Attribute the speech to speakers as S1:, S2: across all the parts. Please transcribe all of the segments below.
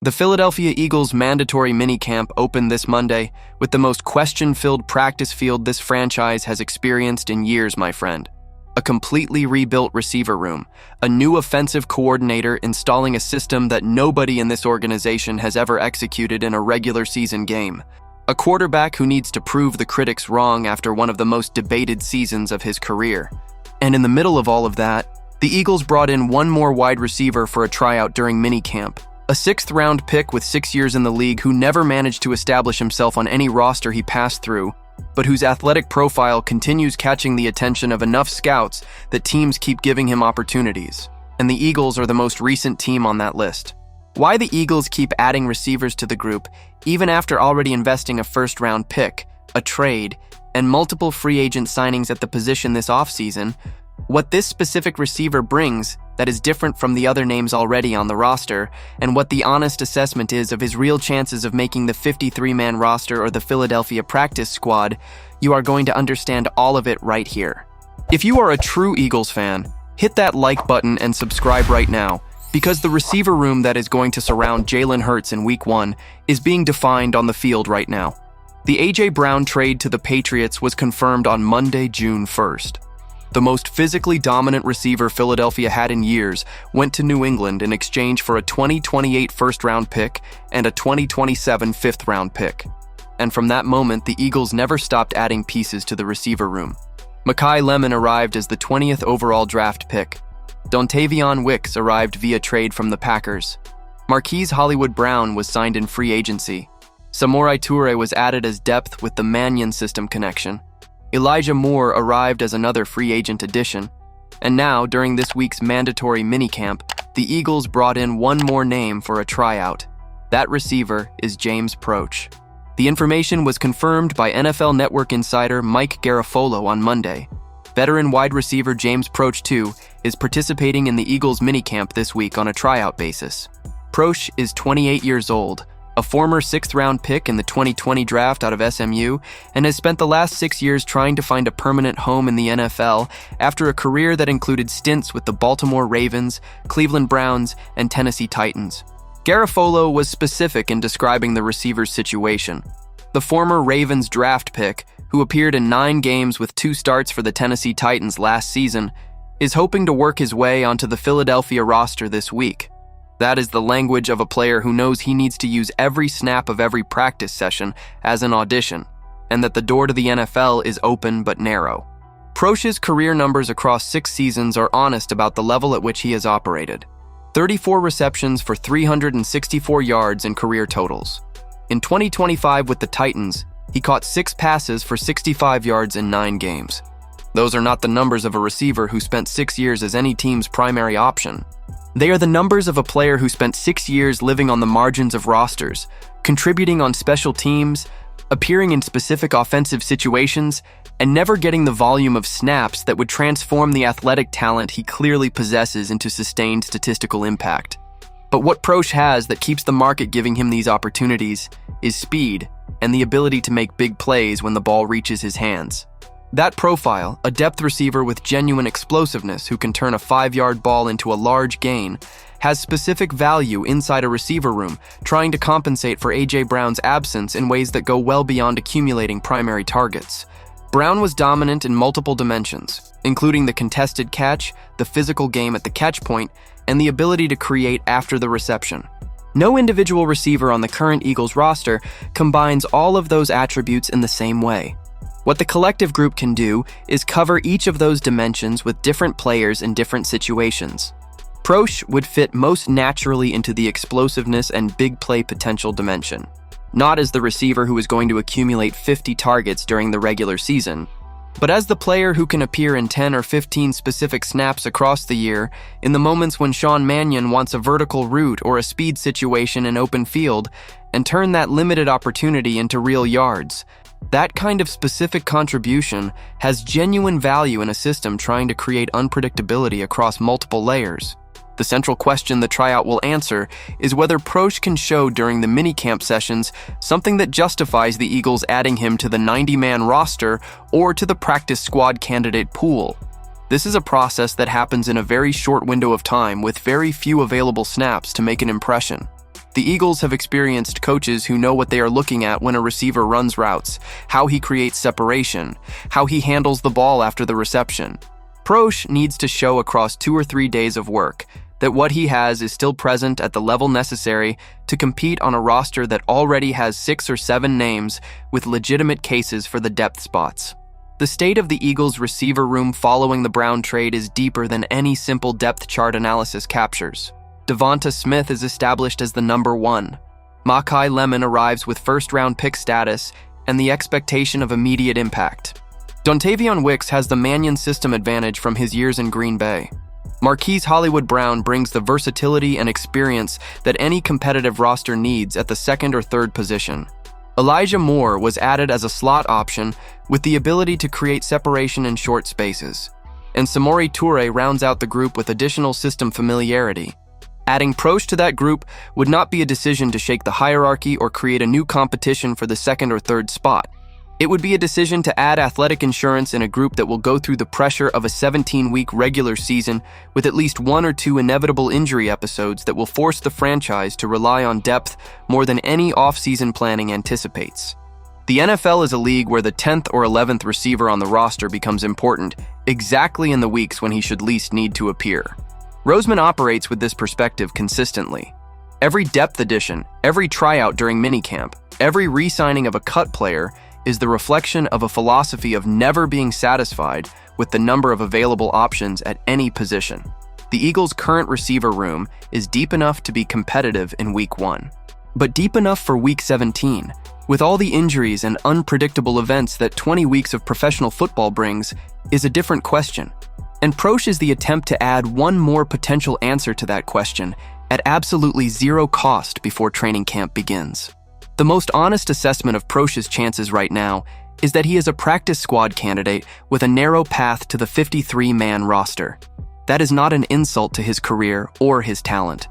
S1: The Philadelphia Eagles' mandatory minicamp opened this Monday with the most question-filled practice field this franchise has experienced in years, my friend. A completely rebuilt receiver room, a new offensive coordinator installing a system that nobody in this organization has ever executed in a regular season game, a quarterback who needs to prove the critics wrong after one of the most debated seasons of his career. And in the middle of all of that, the Eagles brought in one more wide receiver for a tryout during minicamp. A sixth-round pick with 6 years in the league who never managed to establish himself on any roster he passed through, but whose athletic profile continues catching the attention of enough scouts that teams keep giving him opportunities. And the Eagles are the most recent team on that list. Why the Eagles keep adding receivers to the group, even after already investing a first-round pick, a trade, and multiple free agent signings at the position this offseason, what this specific receiver brings that is different from the other names already on the roster, and what the honest assessment is of his real chances of making the 53-man roster or the Philadelphia practice squad, you are going to understand all of it right here. If you are a true Eagles fan, hit that like button and subscribe right now, because the receiver room that is going to surround Jalen Hurts in Week 1 is being defined on the field right now. The A.J. Brown trade to the Patriots was confirmed on Monday, June 1st. The most physically dominant receiver Philadelphia had in years went to New England in exchange for a 2028 first-round pick and a 2027 fifth-round pick. And from that moment, the Eagles never stopped adding pieces to the receiver room. Mekhi Lemon arrived as the 20th overall draft pick. Dontavion Wicks arrived via trade from the Packers. Marquise Hollywood Brown was signed in free agency. Samori Toure was added as depth with the Mannion system connection. Elijah Moore arrived as another free agent addition. And now, during this week's mandatory minicamp, the Eagles brought in one more name for a tryout. That receiver is James Proche. The information was confirmed by NFL Network insider Mike Garafolo on Monday. Veteran wide receiver James Proche II is participating in the Eagles minicamp this week on a tryout basis. Proche is 28 years old, a former sixth-round pick in the 2020 draft out of SMU, and has spent the last 6 years trying to find a permanent home in the NFL after a career that included stints with the Baltimore Ravens, Cleveland Browns, and Tennessee Titans. Garafolo was specific in describing the receiver's situation. The former Ravens draft pick, who appeared in 9 games with 2 starts for the Tennessee Titans last season, is hoping to work his way onto the Philadelphia roster this week. That is the language of a player who knows he needs to use every snap of every practice session as an audition, and that the door to the NFL is open but narrow. Proche's career numbers across 6 seasons are honest about the level at which he has operated. 34 receptions for 364 yards in career totals. In 2025 with the Titans, he caught 6 passes for 65 yards in 9 games. Those are not the numbers of a receiver who spent 6 years as any team's primary option. They are the numbers of a player who spent 6 years living on the margins of rosters, contributing on special teams, appearing in specific offensive situations, and never getting the volume of snaps that would transform the athletic talent he clearly possesses into sustained statistical impact. But what Proche has that keeps the market giving him these opportunities is speed and the ability to make big plays when the ball reaches his hands. That profile, a depth receiver with genuine explosiveness who can turn a 5-yard ball into a large gain, has specific value inside a receiver room, trying to compensate for A.J. Brown's absence in ways that go well beyond accumulating primary targets. Brown was dominant in multiple dimensions, including the contested catch, the physical game at the catch point, and the ability to create after the reception. No individual receiver on the current Eagles roster combines all of those attributes in the same way. What the collective group can do is cover each of those dimensions with different players in different situations. Proche would fit most naturally into the explosiveness and big play potential dimension, not as the receiver who is going to accumulate 50 targets during the regular season, but as the player who can appear in 10 or 15 specific snaps across the year in the moments when Sean Mannion wants a vertical route or a speed situation in open field and turn that limited opportunity into real yards. That kind of specific contribution has genuine value in a system trying to create unpredictability across multiple layers. The central question the tryout will answer is whether Proche can show during the minicamp sessions something that justifies the Eagles adding him to the 90-man roster or to the practice squad candidate pool. This is a process that happens in a very short window of time with very few available snaps to make an impression. The Eagles have experienced coaches who know what they are looking at when a receiver runs routes, how he creates separation, how he handles the ball after the reception. Proche needs to show across 2 or 3 days of work that what he has is still present at the level necessary to compete on a roster that already has 6 or 7 names with legitimate cases for the depth spots. The state of the Eagles' receiver room following the Brown trade is deeper than any simple depth chart analysis captures. Devonta Smith is established as the number 1. Makai Lemon arrives with first-round pick status and the expectation of immediate impact. Dontavion Wicks has the Mannion system advantage from his years in Green Bay. Marquise Hollywood Brown brings the versatility and experience that any competitive roster needs at the 2nd or 3rd position. Elijah Moore was added as a slot option with the ability to create separation in short spaces. And Samori Toure rounds out the group with additional system familiarity. Adding Proche to that group would not be a decision to shake the hierarchy or create a new competition for the 2nd or 3rd spot. It would be a decision to add athletic insurance in a group that will go through the pressure of a 17-week regular season with at least 1 or 2 inevitable injury episodes that will force the franchise to rely on depth more than any off-season planning anticipates. The NFL is a league where the 10th or 11th receiver on the roster becomes important exactly in the weeks when he should least need to appear. Roseman operates with this perspective consistently. Every depth addition, every tryout during minicamp, every re-signing of a cut player is the reflection of a philosophy of never being satisfied with the number of available options at any position. The Eagles' current receiver room is deep enough to be competitive in Week 1, but deep enough for Week 17. With all the injuries and unpredictable events that 20 weeks of professional football brings is a different question. And Proche is the attempt to add one more potential answer to that question at absolutely zero cost before training camp begins. The most honest assessment of Proche's chances right now is that he is a practice squad candidate with a narrow path to the 53-man roster. That is not an insult to his career or his talent.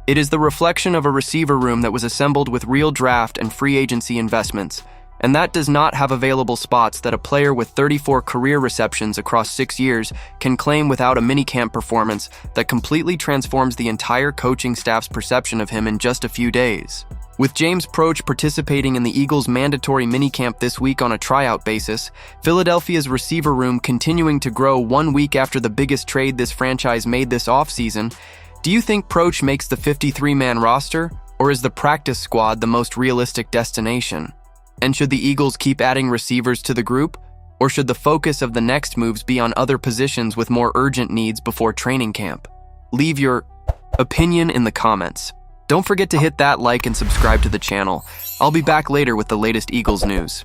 S1: It is the reflection of a receiver room that was assembled with real draft and free agency investments, and that does not have available spots that a player with 34 career receptions across 6 years can claim without a minicamp performance that completely transforms the entire coaching staff's perception of him in just a few days. With James Proche participating in the Eagles' mandatory minicamp this week on a tryout basis, Philadelphia's receiver room continuing to grow 1 week after the biggest trade this franchise made this offseason, do you think Proche makes the 53-man roster, or is the practice squad the most realistic destination? And should the Eagles keep adding receivers to the group, or should the focus of the next moves be on other positions with more urgent needs before training camp? Leave your opinion in the comments. Don't forget to hit that like and subscribe to the channel. I'll be back later with the latest Eagles news.